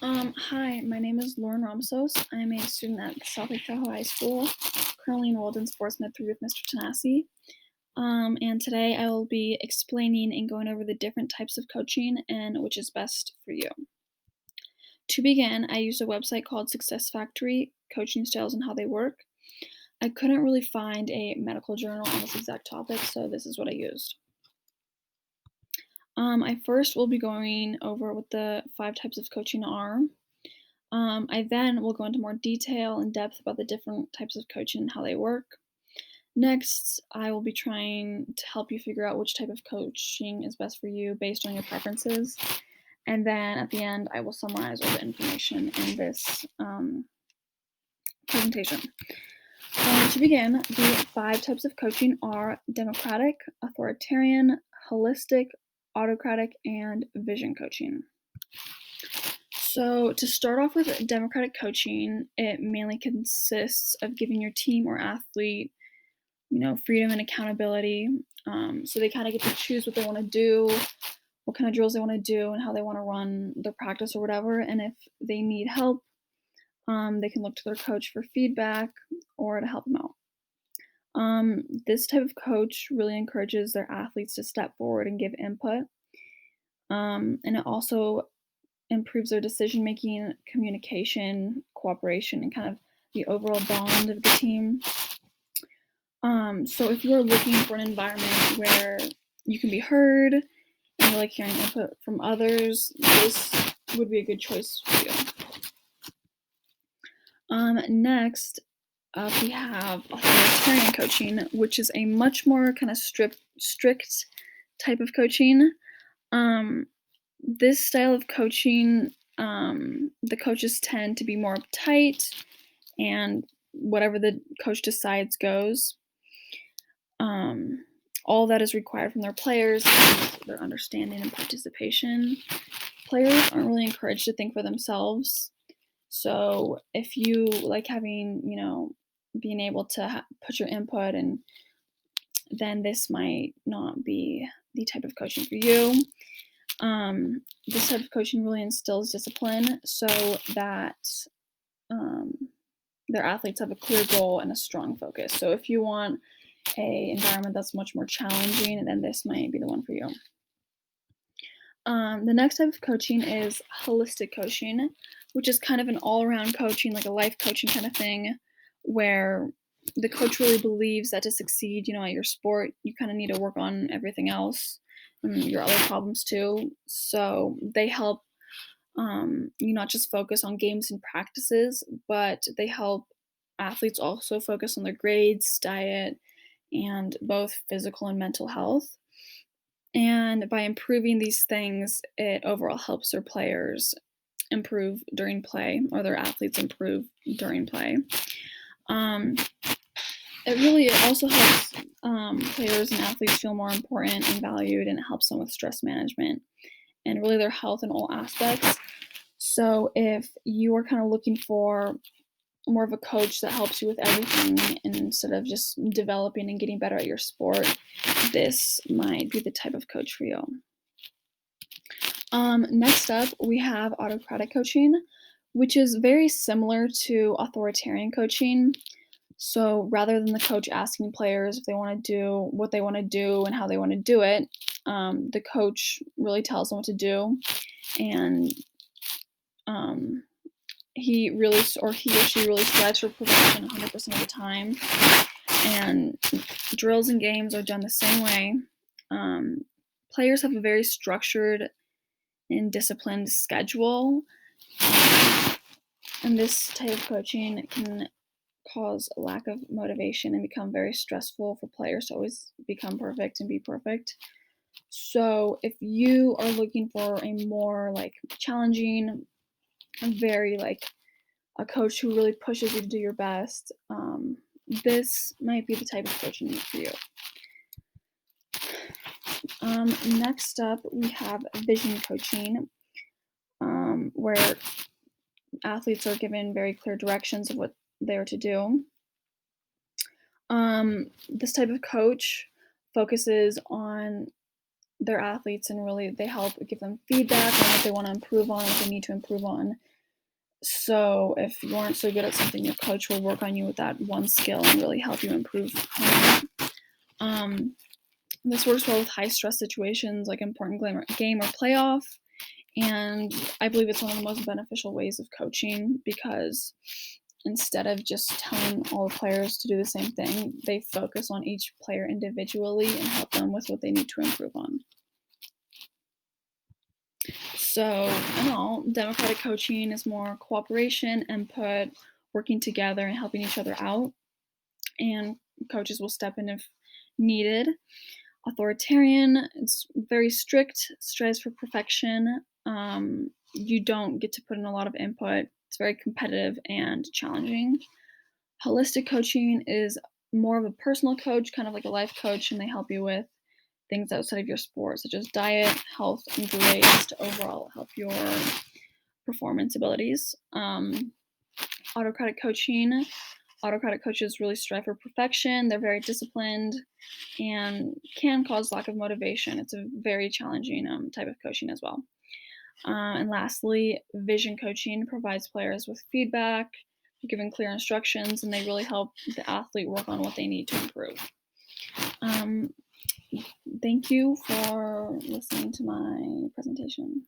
Hi, my name is Lauren Romsos. I'm a student at South Lake Tahoe High School, currently enrolled in Sports Med 3 with Mr. Tanasi. And today I will be explaining and going over the different types of coaching and which is best for you. To begin, I used a website called Success Factory, Coaching Styles and How They Work. I couldn't really find a medical journal on this exact topic, so this is what I used. I first will be going over what the 5 types of coaching are. I then will go into more detail and depth about the different types of coaching and how they work. Next, I will be trying to help you figure out which type of coaching is best for you based on your preferences. And then at the end, I will summarize all the information in this presentation. To begin, the 5 types of coaching are democratic, authoritarian, holistic, autocratic, and vision coaching. So, to start off with democratic coaching, it mainly consists of giving your team or athlete, freedom and accountability. So they kind of get to choose what they want to do, what kind of drills they want to do, and how they want to run their practice or whatever. And if they need help, they can look to their coach for feedback or to help them out. This type of coach really encourages their athletes to step forward and give input. And it also improves their decision making, communication, cooperation, and kind of the overall bond of the team. So if you are looking for an environment where you can be heard and you like hearing input from others, this would be a good choice for you. Next up, we have authoritarian coaching, which is a much more kind of strict type of coaching. This style of coaching, the coaches tend to be more uptight, and whatever the coach decides goes. All that is required from their players is their understanding and participation. Players aren't really encouraged to think for themselves. So if you like having, being able to put your input, and then this might not be the type of coaching for you. This type of coaching really instills discipline so that their athletes have a clear goal and a strong focus. So if you want a environment that's much more challenging, then this might be the one for you. The next type of coaching is holistic coaching, which is kind of an all-around coaching, like a life coaching kind of thing, where the coach really believes that to succeed, at your sport, you kind of need to work on everything else and your other problems too. So they help you not just focus on games and practices, but they help athletes also focus on their grades, diet, and both physical and mental health. And by improving these things, it overall helps their players improve during play, or their athletes improve during play. It also helps players and athletes feel more important and valued, and it helps them with stress management and really their health in all aspects. So if you are kind of looking for more of a coach that helps you with everything instead of just developing and getting better at your sport, this might be the type of coach for you. Next up, we have autocratic coaching, which is very similar to authoritarian coaching. So rather than the coach asking players if they want to do what they want to do and how they want to do it, the coach really tells them what to do, and he or she really strives for perfection 100% of the time. And drills and games are done the same way. Players have a very structured and disciplined schedule, and this type of coaching can cause a lack of motivation and become very stressful for players to always become perfect and be perfect. So if you are looking for a more challenging, very a coach who really pushes you to do your best, this might be the type of coaching for you. Next up, we have vision coaching, where athletes are given very clear directions of what they are to do. This type of coach focuses on their athletes and really they help give them feedback on what they want to improve on, what they need to improve on. So if you aren't so good at something, your coach will work on you with that one skill and really help you improve on it. Um, this works well with high stress situations like important game or playoff. And I believe it's one of the most beneficial ways of coaching because instead of just telling all the players to do the same thing, they focus on each player individually and help them with what they need to improve on. So, in all, democratic coaching is more cooperation, input, working together, and helping each other out. And coaches will step in if needed. Authoritarian, it's very strict, strives for perfection. You don't get to put in a lot of input. It's very competitive and challenging. Holistic coaching is more of a personal coach, kind of like a life coach, and they help you with things outside of your sport, such as diet, health, and grades to overall help your performance abilities. Autocratic coaching. Autocratic coaches really strive for perfection. They're very disciplined and can cause lack of motivation. It's a very challenging type of coaching as well. And lastly, vision coaching provides players with feedback, giving clear instructions, and they really help the athlete work on what they need to improve. Um, Thank you for listening to my presentation.